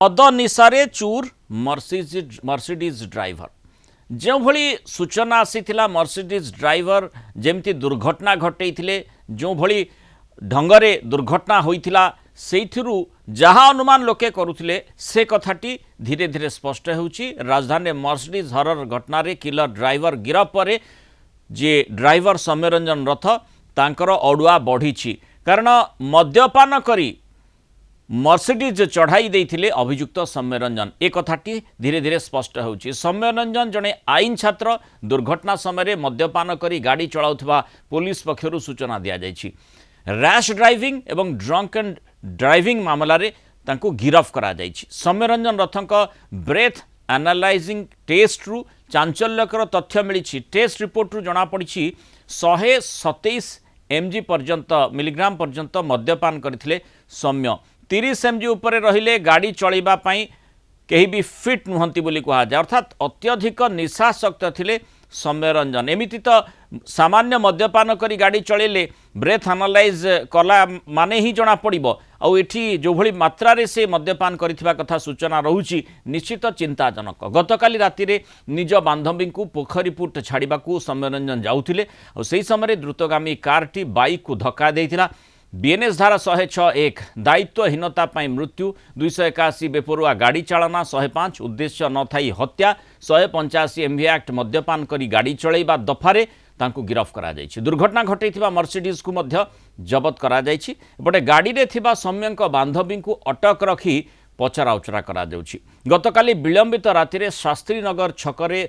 मद निशारे चूर Mercedes driver जो भली सूचना आसीथिला मर्सिडीज ड्राइवर जेमती दुर्घटना घटैथिले जो भली ढंगरे दुर्घटना होइथिला सेइथिरु जहाँ अनुमान लोके करुथिले से कथाटी धीरे धीरे स्पष्ट होउची। राजधानी मर्सिडीज हरर घटना रे किलर ड्राइवर गिरफ परे जे ड्राइवर सौम्यरंजन रथ तांकर अड़ुआ बढ़ी कारण मद्यपान करी मर्सिडीज चढ़ाई देइथिले अभियुक्त सौम्यरंजन ए कथाटी धीरे धीरे स्पष्ट होउची। सौम्यरंजन जने आईन छात्र दुर्घटना समय मद्यपान करी गाड़ी चलाउथबा पुलिस पक्षरु सूचना दिया जायछि। रैश ड्राइविंग एवं ड्रंक एंड ड्राइविंग मामलारे तांको गिरफ करा जायछि। सौम्यरंजन रथंक ब्रेथ एनालाइजिंग टेस्ट रु चांचल्यकर तथ्य मिली। टेस्ट रिपोर्ट रु जना पड़ी 127 mg पर्यंत मिलीग्राम पर्यंत मद्यपान करथिले सौम्य। 30 mg उपरे रहिले गाड़ी चलैबा पई केही भी फिट नुहंती बोली कहा जाय, अर्थात अत्यधिक निशासक्त थिले सौम्यरंजन। एमिति तो सामान्य मद्यपान करी गाड़ी चलेले ब्रेथ एनालाइज कला माने ही जना पड़िबो। आउ एठी जो भली मात्रा रे से मद्यपान करिथिबा कथा सूचना रहुची निश्चित चिंताजनक। गतकाली राति रे निज बांधवी को पोखरीपुट छाड़िबाकू सौम्यरंजन जाउथिले और सेही समय द्रुतगामी कारटी बाइक को धक्का देइथिला। बीएनएस धारा 106(1) दायित्वहीनता पाई मृत्यु, 281 बेपरुआ गाड़ी चालना, 105 उद्देश्य न थाई हत्या, 185 MV एक्ट मद्यपान करी गाड़ी चलैबा दफारे तांको गिरफ करा जायछि। दुर्घटना घटैथिबा मर्सिडीज को मध्य जबत करा जायछि। एपटे गाड़ी रे थिबा सौम्यंक बांधवी को अटक रखी पचरा उचरा करा जाउछि। गतकाली विलंबित राति रे शास्त्रीनगर छकरे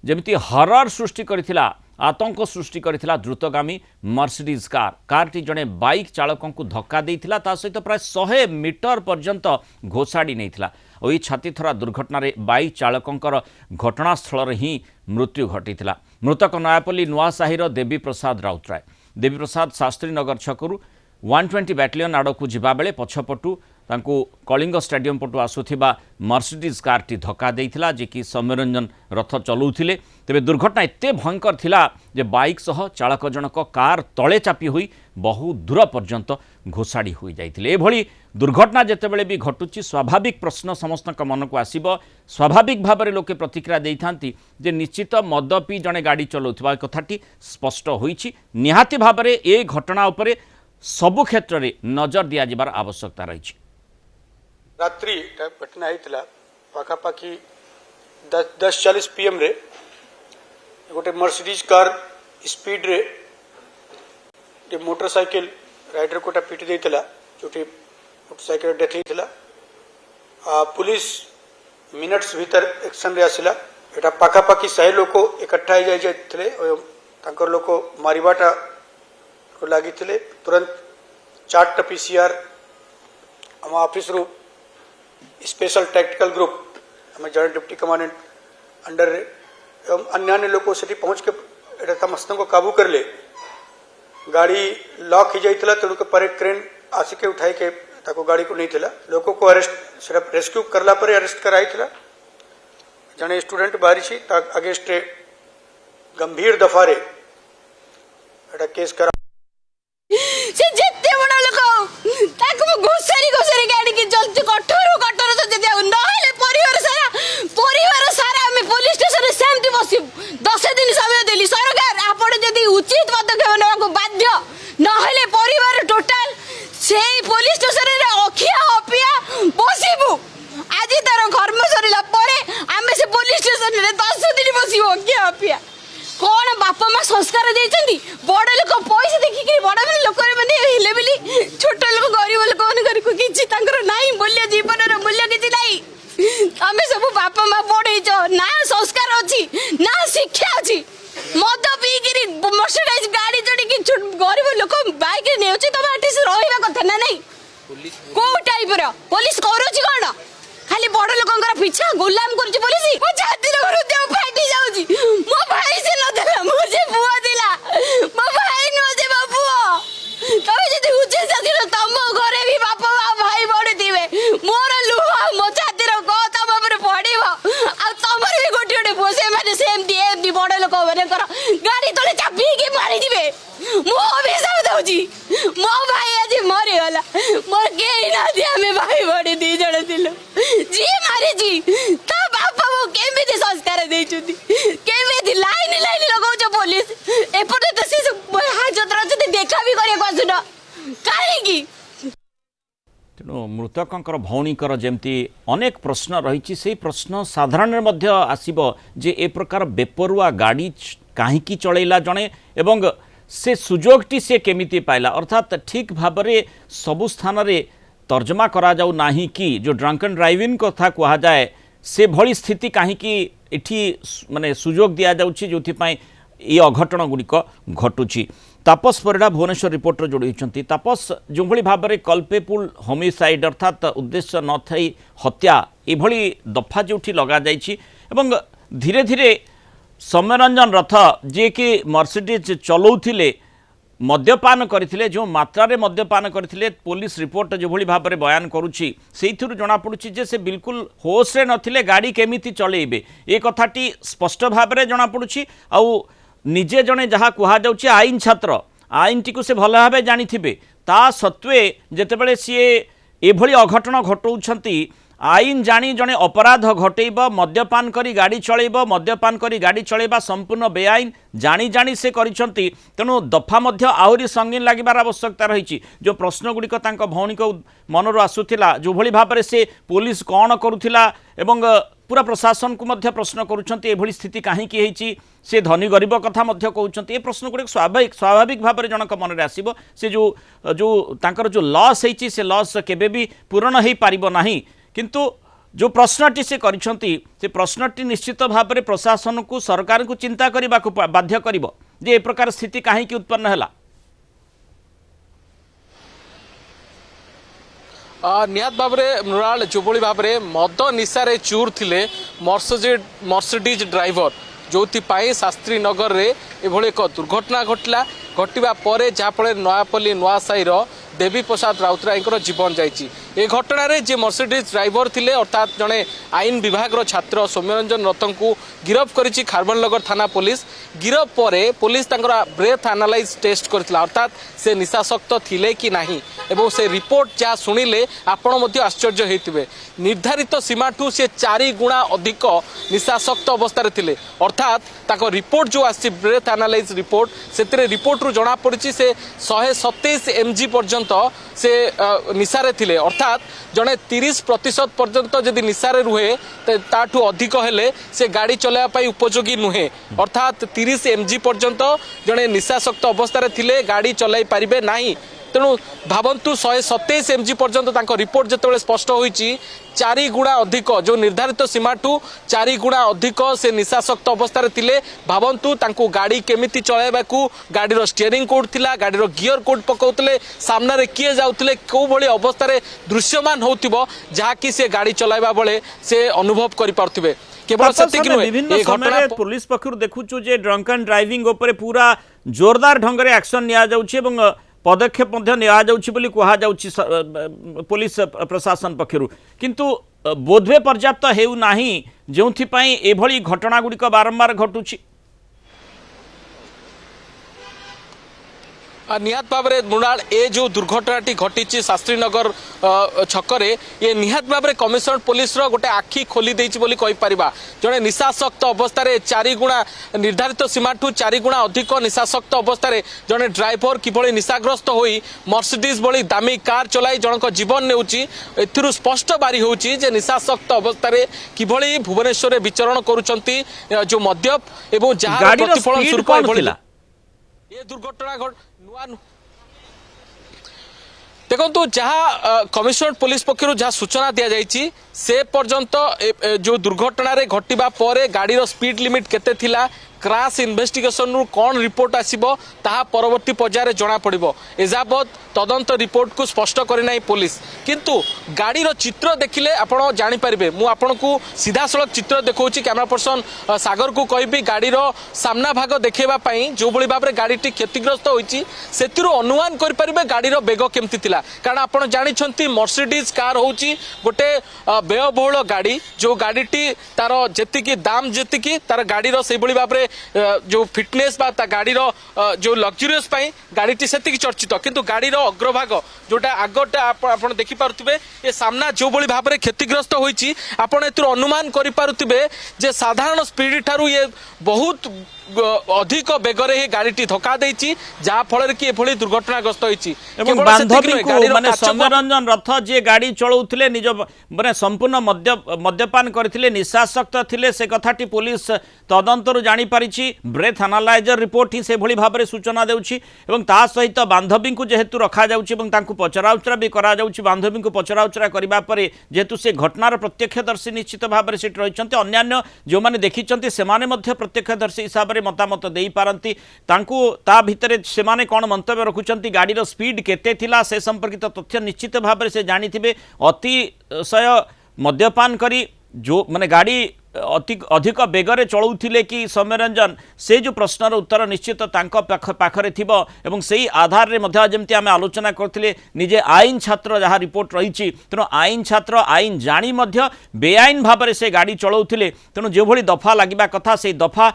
जेमिति हरर सृष्टि करिथिला आतंक सृष्टि करिथिला द्रुतगामी मर्सिडीज कारटी जड़े बाइक चालकों को धक्का देइथिला, ता सहित प्राय 100 मीटर पर्यंत घोषाड़ी नैथिला। और ये छातीथरा दुर्घटना रे बाइक चालकों घटनास्थल ही मृत्यु घटीथिला। मृतक नयापल्ली नुआसाहीर देवी प्रसाद राउतराय। देवी प्रसाद शास्त्रीनगर छकरू 120 बैटालियन आड़क जिबा बेले पछपटू तांको कलिंग स्टेडियम पटू आसुथिबा मर्सिडीज कारटी धक्का देइथिला, जे कि सौम्यरंजन रथ चलाउथिले। तेबे दुर्घटना एते भयंकर थिला जे बाइक सह चालक जनक कार तले चापी होई बहु दूर पर्यंत घोषाड़ी होई जाइथिले। एभली दुर्घटना जेतेबेले भी घटुची स्वाभाविक प्रश्न समस्त मन को आसीबो। स्वाभाविक भाव में लोके प्रतिक्रिया देइथांती जे निश्चित मद पी जणे गाड़ी चलाउथिबा कथाटी स्पष्ट होईछि। निहाती भाव में ए घटना उपरे सबु क्षेत्र में नजर दिया जिबार आवश्यकता रही। रात्रि घटना होता पाखापाखि 10:40 PM रे गोटे मर्सिडीज कार स्पीड रे मोटरसाइकिल राइडर कोटा पिटी देइतला, जोटी मोटरसाइकिल डेथ होता। पुलिस मिनट्स भीतर एक्शन रे आसिला। एटा पाखापाखि 100 लोक इकट्ठा हो जाइथिले और तांकर लोक मारिबाटा को लगी तुरंत 4टा PCR आम ऑफिस रु स्पेशल टैक्टिकल ग्रुप आम जॉइंट डिप्टी कमांडेंट अंडर रे एवं अन्य लोग से पहुँच के समस्त को काबू कर ले। गाड़ी लॉक हो जाता तेणुक पर क्रेन आसिके उठाई के ताको गाड़ी को नहीं थिला। लोगों को अरेस्ट सिर्फ रेस्क्यू करला पर अरेस्ट कराई थिला। जने स्टूडेंट बाहरी अगेंस्ट गंभीर दफारे एटा केस करा से जितने बड़ा लोक ताको घोषारी घोषारी गाड़ी की जल्दी कठोर कठोर सजा दिया नहले परिवार सारा हम पुलिस स्टेशन रे सेमती बसी 10 दिन समय देली। सरकार आपण जदी उचित पदक्षेप नेबा को बाध्य नहले परिवार टोटल सेही पुलिस स्टेशन रे अखिया अपिया बसिबु। आज तार कर्म सरिला परे आमे से पुलिस स्टेशन रे 10 दिन बसिबु अखिया अपिया। कौन बापा माँ संस्कार देइछंती बड़ लोक पैसा देखिक बड़ लोक माने हिले बिली छोट लोक गरीब लोक मान को किछि तांकर नाही मूल्य जीवन रो मूल्य किछि नाही। आमे सब बापा माँ पढ़ेछ ना संस्कार अछि ना शिक्षा अछि। मद पीगिरी मर्सिडीज गाड़ी चढ़ी कि गरीब लोक बाइक ने अछि तब आटिस रहिबा कथा ना नाही। को टाइप रो पुलिस करूछि कोन खाली बड़ लोकंकर पीछा गुलाम करछि पुलिस। मो छाती रो हृदय फाटी जाउछि। मो भाई से न देला मो जे बुआ दिला मो भाई न जे बाबुआ तबे जदी उचे जाति तम घरे भी बापा भाई बड़ दिबे मोर लुहा मो छाती रो को तम पर पड़िबो आ तमर भी गोटी गोटी पोसे माने सेम दी बड़ लोक माने कर गाड़ी तले चापी के मारी दिबे। मो भी सब दउछि मो भाई आज मरि गला मोर के ना दिया में भाई बड़ी अछि ता बापा मो केमिति संस्कार देइछुती केमिति लाइन लाइन लगाउछ पुलिस एपटे त से हाजत रचते देखा भी करे आसुन काहे की तेणु मृतकर भौणीकर जमती अनेक प्रश्न रही से प्रश्न साधारण मध्य आसीबो जे ए प्रकार बेपरुआ गाड़ी काहींकी चलैला जणे एवं से सुजोगटी से केमिति पाइला अर्थात ठीक भाव में सबु स्थान रे तर्जमा करा जाऊ नाही कि जो ड्रंकन ड्राइविंग कथा कहा जाए से भली स्थिति काहींकी एठी माने सुजोग दिया जाउछि जोथिपाई ये अघटन गुड़िक घटुची। तापस परिडा भुवनेश्वर रिपोर्टर जोड़ी होती तापस जो भाव में कल्पेबुल होमिसाइड अर्थात उद्देश्य न थी हत्या एभली दफा जो लग जाइए धीरे धीरे सौम्यरंजन रथ जी कि मर्सिडीज चलाउथिले मद्यपान करथिले जो मात्रा रे मद्यपान करथिले पुलिस रिपोर्ट जो भली भाव में बयान करुच्ची से जना पड़ुछि जे से बिल्कुल होश रे नथिले गाड़ी केमिति चलेइबे ए कथाटी स्पष्ट भाव में जना पड़ुछि आउ निजे जने जहाँ कहुच्छे आईन छात्र आईन टी से भल भाव जानी ता सत्वे जेतेबेले सी एभली अघटन घटाउछंती आईन जानी जने अपराध घटेब मद्यपान करी गाड़ी चलेब मद्यपान करी गाड़ी चलेबा संपूर्ण बेआईन जानी जानी से करिसंती तेणु दफा मध्य आहुरी संगीन लागिबार आवश्यकता रही जो प्रश्न गुड़िक तांको भौणीक मनरू आसुथिला जो भली भाव में से पुलिस कौन करुथिला एवं पूरा प्रशासन को मध्य प्रश्न करुछंती एभली स्थिति काहींकी हेची से धनी गरीब कथा मध्य कहउछंती ए प्रश्न गुड़िक स्वाभाविक भाव में जनक मन में आसीबो से जो जो तांकर जो लॉस हेची से लॉस केबे भी पूरण हो पारिबो नाही किंतु जो प्रश्नटी से करिसंती से प्रश्नटी निश्चित भाव में प्रशासन को सरकार को चिंता करने को बाध्य करिबो जे ए प्रकार स्थिति काहींकी उत्पन्न हैला। निहात भाव में मृणाल जो भाव में मद निशारे चूर थिले मर्सिडीज ड्राइवर जो शास्त्री नगर रे एभली एक दुर्घटना घटला घटवा पर जहाँफल नयापल्ली नुआसाईर देवी प्रसाद राउतराय जीवन जाइए ए घटना रे जे मर्सिडीज ड्राइवर थिले अर्थात जड़े आईन विभाग छात्र सौम्यरंजन रथन को गिरफ करिछि खारबननगर थाना पुलिस गिरफ पर पुलिस ब्रेथ एनालाइज टेस्ट करथिला अर्थात से निशासक्त थिले कि नाही एवं से रिपोर्ट जहाँ शुणिले आपण मध्य आश्चर्य होइतिबे निर्धारित सीमाठू से 4 गुणा अधिक निशासक्त अवस्था थिले अर्थात ताको रिपोर्ट जो आछि ब्रेथ एनालाइज रिपोर्ट से रिपोर्ट रु जना पड़िछि से 127 mg पर्यंत से निशारे थिले अर्थात जड़े 30% पर्यंत जदि निशारे रुहे ताठू अधिक हेले से गाड़ी चलाइबा उपयोगी नुहे अर्थात 30 mg पर्यंत जड़े निशासक्त अवस्था थिले गाड़ी चलाई पारिबे नाही तेणु भावन्तु 127 mg पर्यंत रिपोर्ट जिते स्पष्ट होइछि 4 गुणा अधिक जो निर्धारित सीमाठू 4 गुणा अधिक से निशासक्त अवस्था थिले भावन्तु तांको गाड़ी केमिति चलाइबाकू गाड़ीर स्टीयरिंग कोड थिला गाड़ीर गियर कोड पकाउतले सामना रे किए जाउतले को भली अवस्था रे दृश्यमान होउतिबो जहा कि से गाड़ी चलाइबा बेले से अनुभव करि पारथिबे केवल सत्य कि विभिन्न समय पुलिस पक्षरु देखुछु जे ड्रंकन ड्राइविंग ऊपर पूरा जोरदार ढंग रे एक्शन निया जाउछि एवं पदक्षेप पुलिस प्रशासन पक्षर किंतु बोधवे पर्याप्त हेउ नाही जोंथिपाई एभली घटना गुड़िक बारंबार घटुछि। निहात भाव में मृणाल ए जो दुर्घटनाटी घटी शास्त्रीनगर छकरे ये निहात भाव में कमिशनर पुलिस गोटे आखि खोली जड़े निशासक्त अवस्था 4 गुणा निर्धारित सीमाठू 4 गुणा अधिक निशासक्त अवस्था जड़े ड्राइवर किभली निशाग्रस्त होई मर्सिडीज भली दामी कार चलाई जनक जीवन नेउची एथिरु स्पष्ट बारी होउची जे निशासक्त अवस्था किभली भुवनेश्वर में विचरण करुचंती जो मद्यप एवं जहां प्रतिफलन स्वरूप ये दुर्घटना नुआ देखो जहाँ कमिशनर पुलिस पक्षर जहाँ सूचना दि जाइए से पर्यंत जो दुर्घटना घटवा पर गाड़ीर स्पीड लिमिट केते थिला क्रैश इन्वेस्टिगेशन रु कौन रिपोर्ट आसीबो ताहा परवर्ती पर्यायर जना पड़िबो एजाबत तदंत रिपोर्ट को स्पष्ट करना पुलिस किंतु गाड़ीर चित्र देखिले आपण जानि परिबे मु आपण को सीधा सड़क चित्र देखौछि कैमरा पर्सन सागर को कहबी गाड़ीर सामना भाग देखेबा पई जो भली भाबरे गाड़ीटी क्षतिग्रस्त होइछि सेतिरु अनुमान कर परिबे गाड़ीर बेग केमति थिला कारण आपण जानिछंती मर्सिडीज कार होउछि गोटे व्ययबहुल गाड़ी जो गाड़ीटी तार जेतिकी दाम जेतिकी तार गाड़ीर सेई भली भाबरे जो फिटनेस बा गाड़ीर जो लग्जरीयस गाड़ीटी से चर्चित किंतु गाड़ीर अग्रभाग जोटा आगटा आप देखिपे ये सामना जो भाई भाव में क्षतिग्रस्त होती आपड़ ए अनुमान करें जे साधारण स्पीड ठारू ये बहुत अधिक बेगरे ही गाड़ीटी धक्का देछि जहा फल कि एभली दुर्घटनाग्रस्त होइछि एवं बांधवी को माने सौम्यरंजन रथ जे गाड़ी चलाउथिले निज माने संपूर्ण मद्यपान करथिले निशासक्त थिले से कथाटी पुलिस तदंतरु जानि परिछि ब्रेथ एनालाइजर रिपोर्ट ही से भली भाबरे सूचना देउछि एवं ता सहित बांधवी को जेहेतु रखा जाउछि एवं तांकु पचराउचरा भी करा जाउछि बांधवी को पचराउचरा करिबा परे जेहेतु से घटनार प्रत्यक्षदर्शी निश्चित भाबरे सेट रहिछन्ते अन्यान्य जो माने देखिछन्ते सेमाने मध्य प्रत्यक्षदर्शी हिसाब रे मतामत देई पारंती तांकु ता भितरे सेमाने कोन मंतव्य रखुछन्ती गाड़ीर स्पीड केते थिला से संपर्कित तथ्य निश्चित भाबरे से जानिथिबे अतिशय मद्यपान करी जो माने गाड़ी अधिक बेगरे चलाउथिले कि सौम्यरंजन से जो प्रश्नर उत्तर निश्चित तांको पाखरे थिबो एवं सेही आधार रे मध्य जेमति आमे आलोचना करथिले निजे आईन छात्र जहाँ रिपोर्ट रही तेणु आईन छात्र आईन जानी मध्य बेआईन भाव से गाड़ी चलाउथिले तेणु जो भली दफा लागिबा कथा से दफा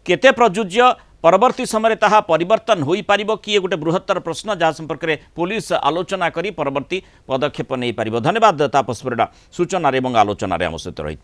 केते प्रजुज्य परवर्ती समय ताहा परिवर्तन हो पारिबो कि गोटे बृहत्तर प्रश्न जहाँ संपर्क में पुलिस आलोचना करी परवर्ती पदक्षेप नहीं पारिबो। धन्यवाद तापस परिडा सूचना एवं आलोचन आम सहित रही।